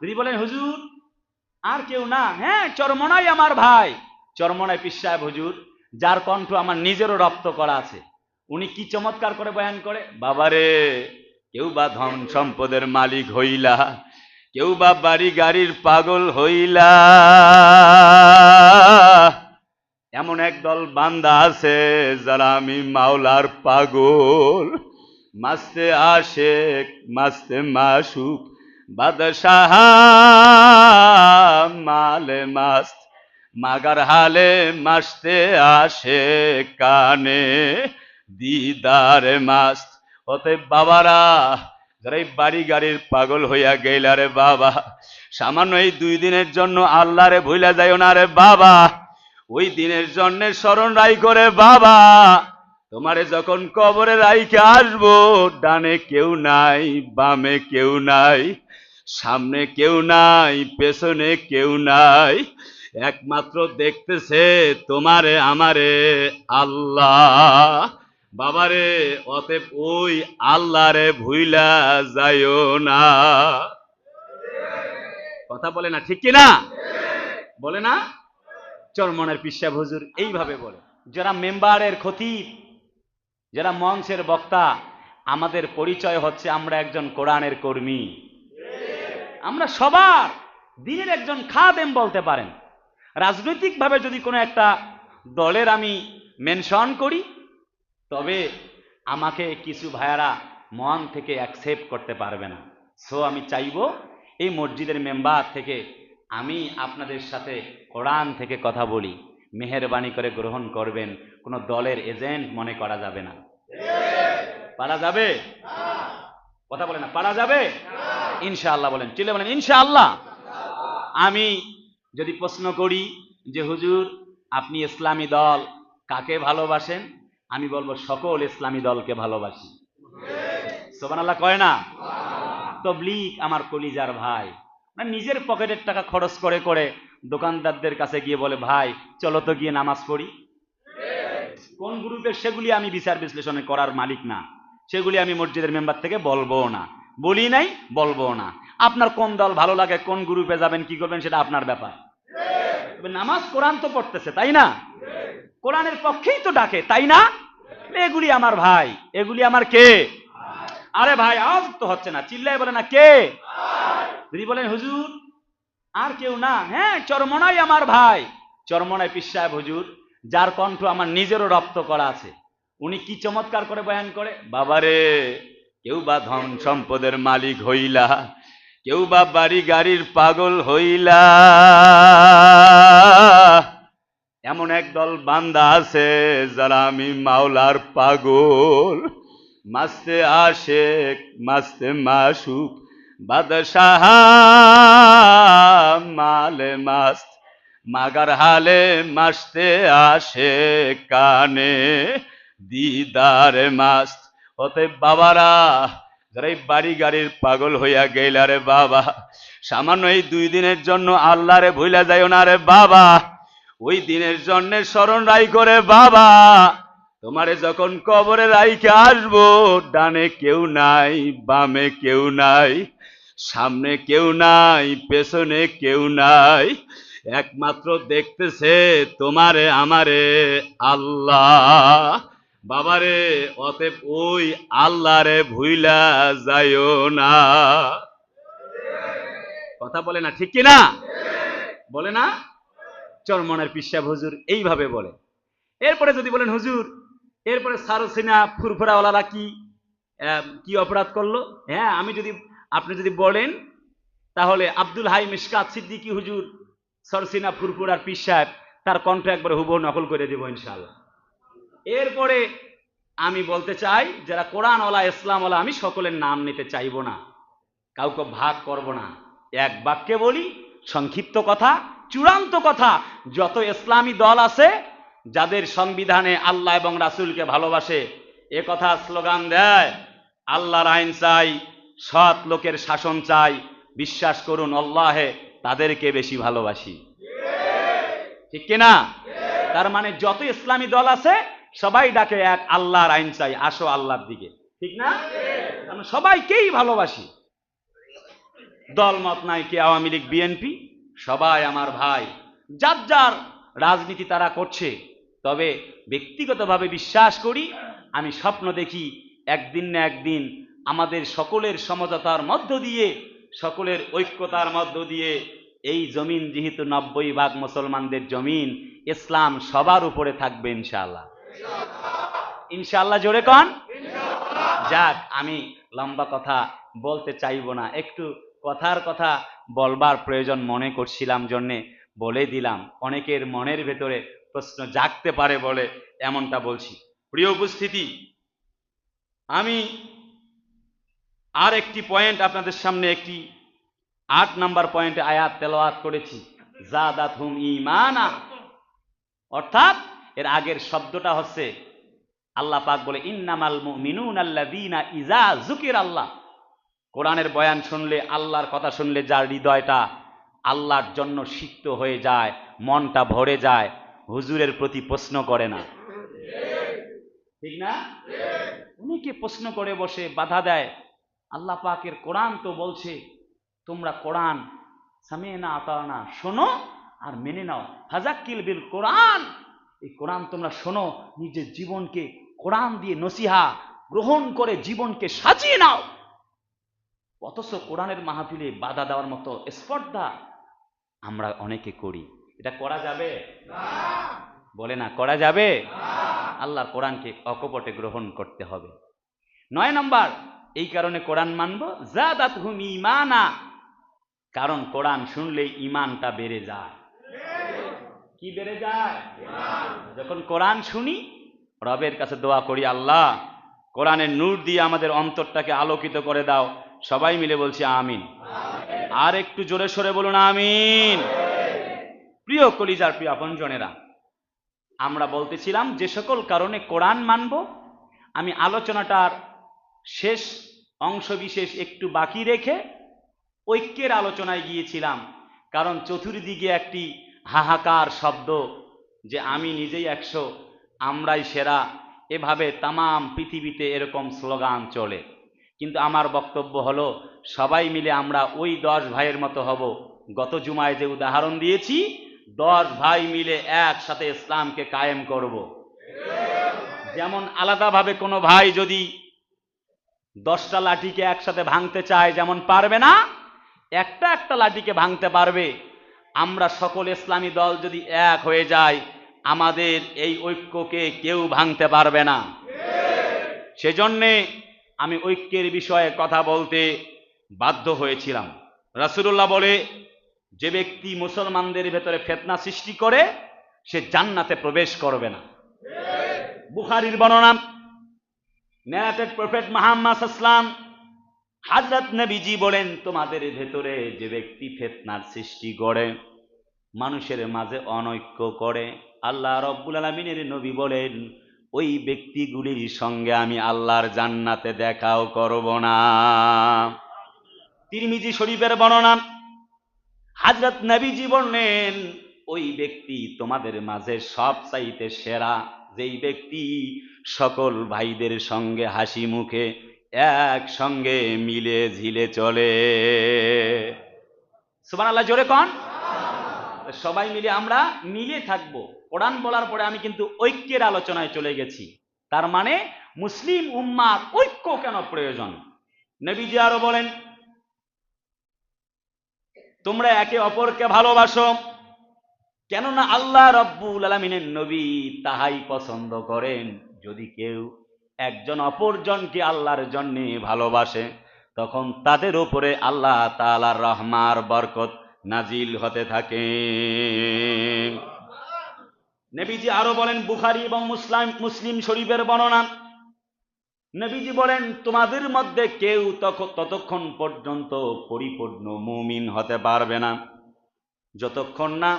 যদি বলেন হুজুর আর কেউ না, হ্যাঁ চরমনাই আমার ভাই, চরমনাই পীর সাহেব হুজুর, যার কণ্ঠ আমার নিজেরও রপ্ত করা আছে। উনি কি চমৎকার করে বয়ান করে, বাবারে কেউ বা ধন সম্পদের মালিক হইলা, কেউ বা বাড়ি গাড়ির পাগল হইলা, এমন একদল বান্দা আছে যারা আমি মাওলার পাগল, মাস্তে আশেক মাস্তে মাসুক বাদশাহ মালে মাস্ত, মাগার হালে মাস্তে আসে কানে দিদারে মাস্ত। অতএব বাবারা, যারা এই বাড়ি গাড়ির পাগল হইয়া গেলা রে বাবা, সামান্য এই 2 দিনের জন্য আল্লাহরে ভুইলা যাইও না রে বাবা। ওই দিনের জন্য স্মরণ রাই করে বাবা, তোমারে যখন কবরে রাইখে আসবো, ডানে কেউ নাই, বামে কেউ নাই, সামনে কেউ নাই, পেছনে কেউ নাই, একমাত্র দেখতেছে তোমারে আমারে আল্লাহ। বাবারে অতএব ওই আল্লাহরে ভুইলা যাইও না। কথা বলে না, ঠিক কিনা বলে না? চরমনের পীর সাহেব হুজুর এইভাবে বলে। যারা মেম্বারের খতিব, যারা মঞ্চের বক্তা, আমাদের পরিচয় হচ্ছে আমরা একজন কোরআনের কর্মী, আমরা সবার দিনের একজন খাদেম বলতে পারেন। রাজনৈতিকভাবে যদি কোনো একটা দলের আমি মেনশন করি, তবে আমাকে কিছু ভাইয়ারা মন থেকে অ্যাকসেপ্ট করতে পারবে না। সো আমি চাইবো এই মসজিদের মেম্বার থেকে আমি আপনাদের সাথে কোরআন থেকে কথা বলি, মেহেরবানি করে গ্রহণ করবেন, কোনো দলের এজেন্ট মনে করা যাবে না। পারা যাবে? কথা বলে না, পারা যাবে? ইনশাআল্লাহ বলেন, চিল্লে বলেন ইনশাআল্লাহ। আমি যদি প্রশ্ন করি যে হুজুর আপনি ইসলামী দল কাকে ভালোবাসেন, আমি বলবো সকল ইসলামী দলকে ভালোবাসি। সুবহানাল্লাহ কয় না? তবলিগ আমার কলিজার ভাই, নিজের পকেটের টাকা খরচ করে করে দোকানদারদের কাছে গিয়ে বলে ভাই চলো তো গিয়ে নামাজ পড়ি। কোন গ্রুপের সেগুলি আমি বিচার বিশ্লেষণ করার মালিক না, সেগুলি আমি মসজিদের মেম্বার থেকে বলবো না, বলি নাই, বলবো না। আপনার কোন দল ভালো লাগে, কোন গ্রুপে যাবেন, কি করবেন, সেটা আপনার ব্যাপার। নামাজ কোরআন তো পড়তেছে, তাই না? কোরআনের পক্ষেই তো ডাকে, তাই না? এগুলি আমার ভাই, এগুলি আমার কে? আরে ভাই আওয়াজ তো হচ্ছে না, চিল্লাই বলে না কে? যদি বলেন হুজুর আর কেউ না, হ্যাঁ চরমনাই আমার ভাই, চরমনাই পীর সাহেব হুজুর, যার কণ্ঠ আমার নিজেরও রপ্ত করা আছে। উনি কি চমৎকার করে বয়ান করে, বাবারে কেউ বা ধন সম্পদের মালিক হইলা, কেউ বা বাড়ি গাড়ির পাগল হইলা, এমন একদল বান্দা আছে যারা আমি মাওলার পাগল, মাস্তে আশেক মাস্তে মাসুক বাদশাহ মালে মাস্ত, মাগার হালে মাস্তে আসে কানে দিদারে মাস্ত। অতএব বাবারা, যারা এই বাড়ি গাড়ির পাগল হইয়া গেলা রে বাবা, সামান্য এই 2 দিনের জন্য আল্লাহরে ভুইলা যাইও না রে বাবা। ওই দিনের জন্য স্মরণ রাই করে বাবা, তোমারে যখন কবরে রাইখে আসবো, ডানে কেউ নাই, বামে কেউ নাই, সামনে কেউ নাই, পেছনে কেউ নাই, একমাত্র দেখতেছে তোমারে আমারে আল্লাহ। বাবারে অতএব ওই আল্লাহরে ভুইলা যাইও না। কথা বলে না, ঠিক কিনা বলে না? চরমনের পীর সাহেব হুজুর এইভাবে বলে। এরপরে যদি বলেন হুজুর এরপরে সারসিনা ফুরফুরাওয়ালারা কি অপরাধ করলো, হ্যাঁ আপনি যদি বলেন তাহলে আব্দুল হাই মিশকাত সিদ্দিকী হুজুর সরসিনা ফুরফুরার পীর সাহেব, তার কণ্ঠ একবার হুবহু নকল করে দেব ইনশাআল্লাহ। এরপরে আমি বলতে চাই, যারা কোরআনওয়ালা ইসলামওয়ালা, আমি সকলের নাম নিতে চাইবো না, কাউকে ভাগ করব না, এক বাক্যে বলি, সংক্ষিপ্ত কথা, চূড়ান্ত কথা, যত ইসলামী দল আছে যাদের সংবিধানে আল্লাহ এবং রাসূলকে ভালোবাসে, এ কথা স্লোগান দেয় আল্লাহর আইন চাই, সৎ লোকের শাসন চাই, বিশ্বাস করুন আল্লাহে তাদেরকে বেশি ভালোবাসি। ঠিক কিনা? তার মানে যত ইসলামী দল আছে সবাই ডাকে এক আল্লাহর আইন চাই, আসো আল্লাহর দিকে, ঠিক না? কারণ সবাইকেই ভালোবাসি। দলমত নাই, কে আওয়ামী লীগ বিএনপি, সবাই আমার ভাই, যার যার রাজনীতি তারা করছে। তবে ব্যক্তিগতভাবে বিশ্বাস করি, আমি স্বপ্ন দেখি একদিন না একদিন আমাদের সকলের সমঝোতার মধ্য দিয়ে, সকলের ঐক্যতার মধ্য দিয়ে এই জমিন যেহেতু 90% মুসলমানদের জমিন, ইসলাম সবার উপরে থাকবে ইনশাআল্লাহ। ইনশাআল্লাহ জোরে কন। যাক, আমি লম্বা কথা বলতে চাইব না, একটু কথার কথা বলবার প্রয়োজন মনে করছিলাম জন্যে বলে দিলাম। অনেকের মনের ভেতরে প্রশ্ন জাগতে পারে বলে এমনটা বলছি। প্রিয় উপস্থিতি, আমি আর একটি পয়েন্ট আপনাদের সামনে, একটি 8 নম্বর পয়েন্টে আয়াত তেলাওয়াত করেছি, জাদাতহুম ঈমানা। অর্থাৎ এর আগের শব্দটা হচ্ছে, আল্লাহ পাক বলে ইন্নামাল মুমিনুনা আল্লাযীনা ইযা যুকিরাল্লাহ। কোরআনের বয়ান শুনলে, আল্লাহর কথা শুনলে যার হৃদয়টা আল্লাহর জন্য সিক্ত হয়ে যায়, মনটা ভরে যায়, হুজুরের প্রতি প্রশ্ন করে না, ঠিক না? অনেকে প্রশ্ন করে বসে, বাধা দেয়। আল্লাহ পাকের কোরআন তো বলছে তোমরা কোরআন সামি'না আতা'না শোনো আর মেনে নাও, ফাযাক্কির বিল কোরআন, এই কোরআন তোমরা শোনো, নিজের জীবনকে কোরআন দিয়ে নসিহা গ্রহণ করে জীবনকে সাজিয়ে নাও। অথচ কোরআনের মাহফিলে বাধা দেওয়ার মতো স্পর্ধা আমরা অনেকে করি। এটা করা যাবে না, বলে না, করা যাবে না। আল্লাহর কোরআনকে অকপটে গ্রহণ করতে হবে। 9 নম্বর, এই কারণে কোরআন মানব, জাদাতহুম ঈমানা, কারণ কোরআন শুনলেই ঈমানটা বেড়ে যায়। কি বেড়ে যায়? যখন কোরআন শুনি, রবের কাছে দোয়া করি, আল্লাহ কোরআনের নূর দিয়ে আমাদের অন্তরটাকে আলোকিত করে দাও। সবাই মিলে বলছি আমিন। আর একটু জোরে সরে বলুন আমিন। প্রিয় কলিজার প্রিয় আপনজনেরা, আমরা বলতেছিলাম যে সকল কারণে কোরআন মানব। আমি আলোচনাটার শেষ অংশ বিশেষ একটু বাকি রেখে ঐক্যের আলোচনায় গিয়েছিলাম, কারণ চতুর্দিকে একটি হাহাকার শব্দ যে আমি নিজেই 100, আমরাই সেরা, এভাবে তামাম পৃথিবীতে এরকম স্লোগান চলে। কিন্তু আমার বক্তব্য হলো, সবাই মিলে আমরা ওই 10 ভাইয়ের মতো হব। গত জুমায় যে উদাহরণ দিয়েছি, 10 ভাই মিলে একসাথে ইসলামকে কায়েম করব। যেমন আলাদাভাবে কোনো ভাই যদি 10টা লাঠিকে একসাথে ভাঙতে চায়, যেমন পারবে না, একটা একটা লাঠিকে ভাঙতে পারবে। আমরা সকল ইসলামী দল যদি এক হয়ে যাই, আমাদের এই ঐক্যকে কেউ ভাঙতে পারবে না। সেজন্যে আমি ঐক্যের বিষয়ে কথা বলতে বাধ্য হয়েছিলাম। রাসূলুল্লাহ বলে, যে ব্যক্তি মুসলমানদের ভেতরে ফিতনা সৃষ্টি করে সে জান্নাতে প্রবেশ করবে না। বুখারীর বর্ণনা, ন্যারেটেড প্রফেট মুহাম্মদ সাল্লাল্লাহু আলাইহি ওয়াসাল্লাম, হযরত নবীজি বলেন, তোমাদের ভেতরে যে ব্যক্তি ফিতনার সৃষ্টি করে, মানুষের মাঝে অনৈক্য করে, আল্লাহ রাব্বুল আলামিনের নবী বলেন, ওই ব্যক্তিগুলির সঙ্গে আমি আল্লাহর জান্নাতে দেখাও করব না। তিরমিজি শরীফের বর্ণনা, হযরত নবীজি বলেন, ওই ব্যক্তি তোমাদের মাঝে সবচাইতে সেরা, যেই ব্যক্তি সকল ভাইদের সঙ্গে হাসি মুখে একসঙ্গে মিলে ঝিলে চলে। সুবহানাল্লাহ, জোরে কোন। সবাই মিলে আমরা মিলে থাকবো। কোরআন বলার পরে আমি কিন্তু ঐক্যের আলোচনায় চলে গেছি। তার মানে মুসলিম উম্মার ঐক্য কেন প্রয়োজন? নবীজি আরো বলেন, তোমরা একে অপরকে ভালোবাসো, কেননা আল্লাহ রাব্বুল আলামিনের নবী তাহাই পছন্দ করেন, যদি কেউ একজন অপরজনকে আল্লাহর জন্য ভালোবাসে, তখন তাদের উপরে আল্লাহ তাআলার রহমার বরকত নাজিল হতে থাকে। নবীজি আরো বলেন, বুখারী এবং মুসলিম শরীফের বর্ণনা, নবীজি বলেন, তোমাদের মধ্যে কেউ ততক্ষণ পর্যন্ত পরিপূর্ণ মুমিন হতে পারবে না, যতক্ষণ না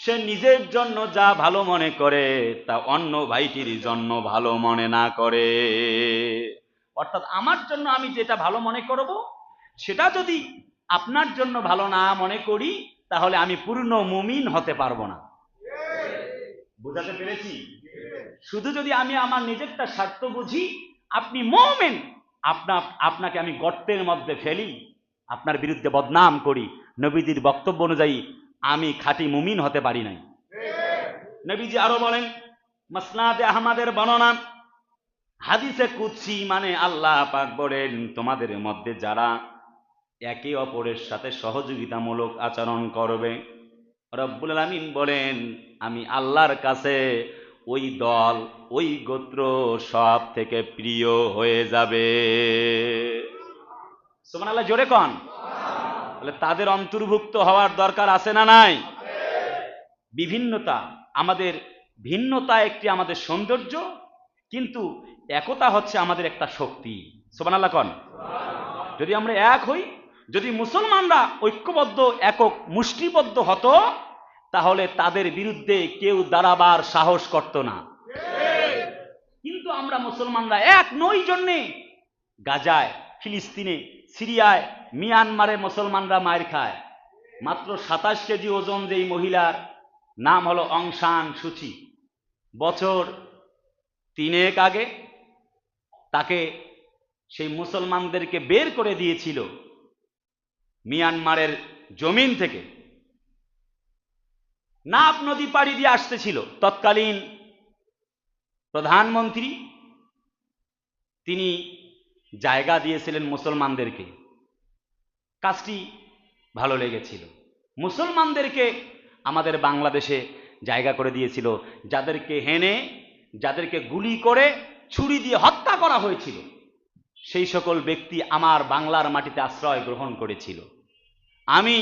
সে নিজের জন্য যা ভালো মনে করে তা অন্য ভাইটির জন্য ভালো মনে না করে। অর্থাৎ আমার জন্য আমি যেটা ভালো মনে করব, সেটা যদি আপনার জন্য ভালো না মনে করি, তাহলে আমি পূর্ণ মুমিন হতে পারবো না। বুঝাতে পেরেছি? শুধু যদি আমি আমার নিজেরটা স্বার্থ বুঝি, আপনি মুমিন, আপনাকে আমি গর্তের মধ্যে ফেলি, আপনার বিরুদ্ধে বদনাম করি, নবীজির বক্তব্য অনুযায়ী আমি খাঁটি মুমিন হতে পারি নাই। নবীজি আরো বলেন, মাসনাদে আহমদের বর্ণনা, হাদিসে কুদসি, মানে আল্লাহ পাক বলেন, তোমাদের মধ্যে যারা একে অপরের সাথে সহযোগিতামূলক আচরণ করবে, রব্বুল আলামিন বলেন আমি আল্লাহর কাছে ওই দল, ওই গোত্র সব থেকে প্রিয় হয়ে যাবে। সুবহানাল্লাহ, জোরে কোন। বলে তাদের অন্তর্ভুক্ত হওয়ার দরকার আছে না নাই? বিভিন্নতা, আমাদের ভিন্নতা একটি আমাদের সৌন্দর্য, কিন্তু একতা হচ্ছে আমাদের একটা শক্তি। সুবহানাল্লাহ কোন। যদি আমরা এক হই, যদি মুসলমানরা ঐক্যবদ্ধ, একক মুষ্টিবদ্ধ হতো, তাহলে তাদের বিরুদ্ধে কেউ দাঁড়াবার সাহস করত না। কিন্তু আমরা মুসলমানরা এক নই জন্যে গাজায়, ফিলিস্তিনে, সিরিয়ায়, মিয়ানমারে মুসলমানরা মার খায়। মাত্র 27 কেজি ওজন যেই মহিলার নাম হলো অং সান সুচি, বছর 3 আগে তাকে সেই মুসলমানদেরকে বের করে দিয়েছিল মিয়ানমারের জমিন থেকে। নাফ নদী পাড়ি দিয়ে আসতেছিল তৎকালীন প্রধানমন্ত্রী, তিনি জায়গা দিয়েছিলেন মুসলমানদেরকে। কাজটি ভালো লেগেছিল। মুসলমানদেরকে আমাদের বাংলাদেশে জায়গা করে দিয়েছিল, যাদেরকে হেনে, যাদেরকে গুলি করে, ছুরি দিয়ে হত্যা করা হয়েছিল, সেই সকল ব্যক্তি আমার বাংলার মাটিতে আশ্রয় গ্রহণ করেছিল। আমি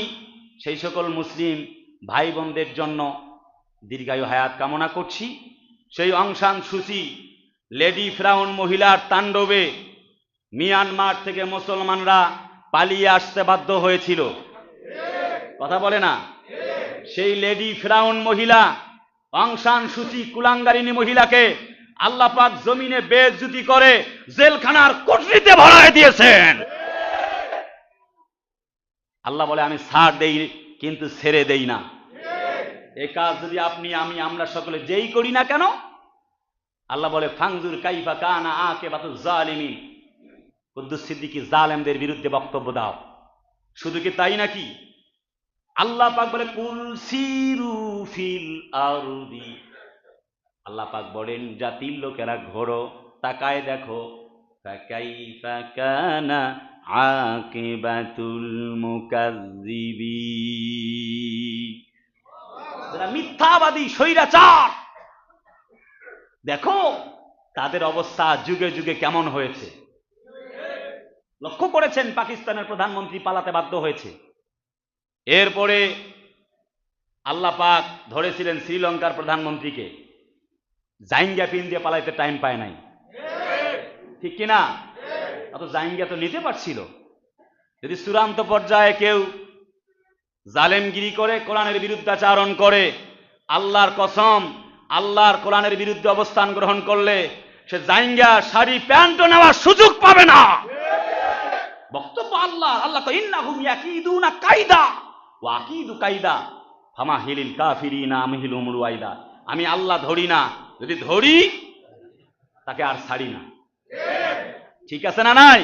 সেই সকল মুসলিম ভাই বোনদের জন্য দীর্ঘায়ু হায়াত কামনা করছি। সেই অং সান সুচি, লেডি ফ্রাউন মহিলার তাণ্ডবে মিয়ানমার থেকে মুসলমানরা পালিয়ে আসতে বাধ্য হয়েছিল। কথা বলে না? সেই লেডি ফ্রাউন মহিলা অং সান সুচি কুলাঙ্গারিনী মহিলাকে আল্লাহ পাক জমিনে বেইজ্জতি করে জেলখানার কোঠরিতে ভরায় দিয়েছেন। আল্লাহ বলে আমি ছাড় দেই কিন্তু ছেড়ে দেই না। এই কাজ যদি আপনি, আমি, আমরা সকলে যেই করি না কেন, আল্লাহ বলে ফাংজুর কাইফা কানা আকিবাতুজ জালিমিন, কুদ্দুস সিদ্দিকী জালেমদের বিরুদ্ধে বক্তব্য দাও। শুধু কি তাই নাকি? আল্লাহ পাক বলে কুল সিরু ফিল আরদি, আল্লাহ পাক বলেন জাতির লোকেরা ঘোরো, তাকায় দেখো, ফাকাইফা কানা আকিবাতুল মুকাজ্জিবিন, যারা মিথ্যাবাদী স্বৈরাচার, দেখো তাদের অবস্থা যুগে যুগে কেমন হয়েছে। লক্ষ্য করেছেন পাকিস্তানের প্রধানমন্ত্রী পালাতে বাধ্য হয়েছে। এরপরে আল্লাহ পাক ধরেছিলেন শ্রীলঙ্কার প্রধানমন্ত্রীকে, জাইঙ্গা পিন দিয়ে পালাইতে টাইম পায় নাই, ঠিক কিনা? অত জাইঙ্গা তো নিতে পারছিল। যদি চূড়ান্ত পর্যায়ে কেউ জালেমগিরি করে, কোরআনের বিরুদ্ধাচারণ করে, আল্লাহর কসম, আল্লাহর কোরআনের বিরুদ্ধে অবস্থান গ্রহণ করলে সে জাইঙ্গা শাড়ি প্যান্টও নেওয়ার সুযোগ পাবে না। বক্তব্য আল্লাহ, আল্লাহ তো ইন্নাহুম ইয়াকিদুনা কাইদা ওয়া আকিদু কাইদা ফামাহিলিল কাফিরিনা আমহিলুম রুয়াইদা। আমি আল্লাহ ধরি না, যদি ধরি তাকে আর ছাড়ি না। ঠিক আছে না নাই?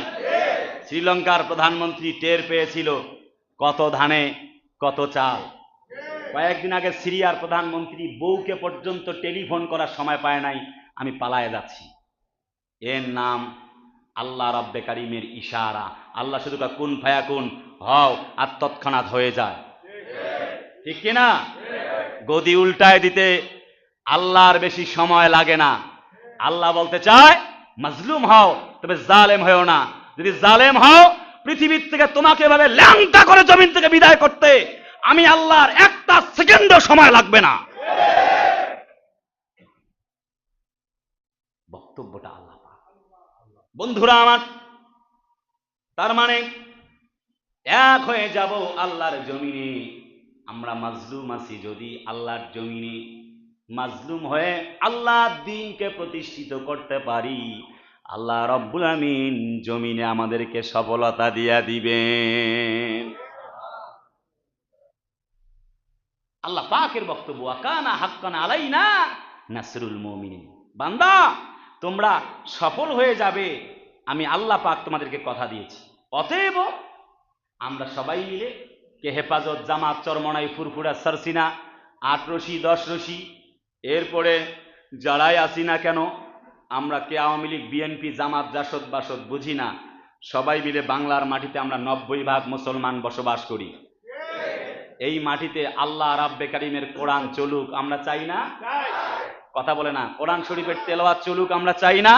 শ্রীলঙ্কার প্রধানমন্ত্রী টের পেয়েছিল কত ধানে কত চাল। কয়েকদিন আগে সিরিয়ার প্রধানমন্ত্রী বউকে পর্যন্ত টেলিফোন করার সময় পায় নাই, আমি পালায়ে যাচ্ছি। এর নাম আল্লাহ রব্বে কারিমের ইশারা। আল্লাহ শুধু কুন ফায়াকুন, হও, আর তৎক্ষণাৎ হয়ে যায়। ঠিক কিনা? গদি উল্টায় দিতে আল্লাহর বেশি সময় লাগে না। আল্লাহ বলতে চায় মাজলুম হও, তবে জালেম হও না। যদি জালেম হও, পৃথিবীর থেকে তোমাকে এভাবে ল্যাংটা করে জমিন থেকে বিদায় করতে আমি আল্লাহর একটা সেকেন্ডও সময় লাগবে না। বক্তব্যটা আল্লাহ পাক। বন্ধুরা আমার, তার মানে এক হয়ে যাব আল্লাহর জমিনে। আমরা মাজলুম আছি, যদি আল্লাহর জমিনে মাজলুম হয়ে আল্লাহর দ্বীনকে প্রতিষ্ঠিত করতে পারি, আল্লাহ রব্বুল আমিন জমিনে আমাদেরকে সফলতা দিয়া দিবেন। আল্লাহ পাকের বক্তব্য, আকানা হাক্কান আলাইনা নাসরুল মুমিনিন, বান্দা তোমরা সফল হয়ে যাবে, আমি আল্লাহ পাক তোমাদেরকে কথা দিয়েছি। অতএব আমরা সবাই মিলে কে হেফাজত, জামাত, চরমনাই, ফুরফুরা, সারসিনা, 8 রশি, 10 রশি, এরপরে যারাই আসি না কেন, আমরা কে আওয়ামী লীগ, বিএনপি, জামাত, জাসদ, বাসদ বুঝি না, সবাই মিলে বাংলার মাটিতে আমরা 90% মুসলমান বসবাস করি। এই মাটিতে আল্লাহ রাব্বে কারিমের কোরআন চলুক, আমরা চাই না? কথা বলে না? কোরআন শরীফের তেলাওয়াত চলুক, আমরা চাই না?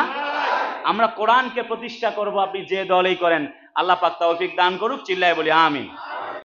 আমরা কোরআনকে প্রতিষ্ঠা করব, আপনি যে দলেই করেন। আল্লাহ পাক তৌফিক দান করুক, চিল্লায় বলি আমিন।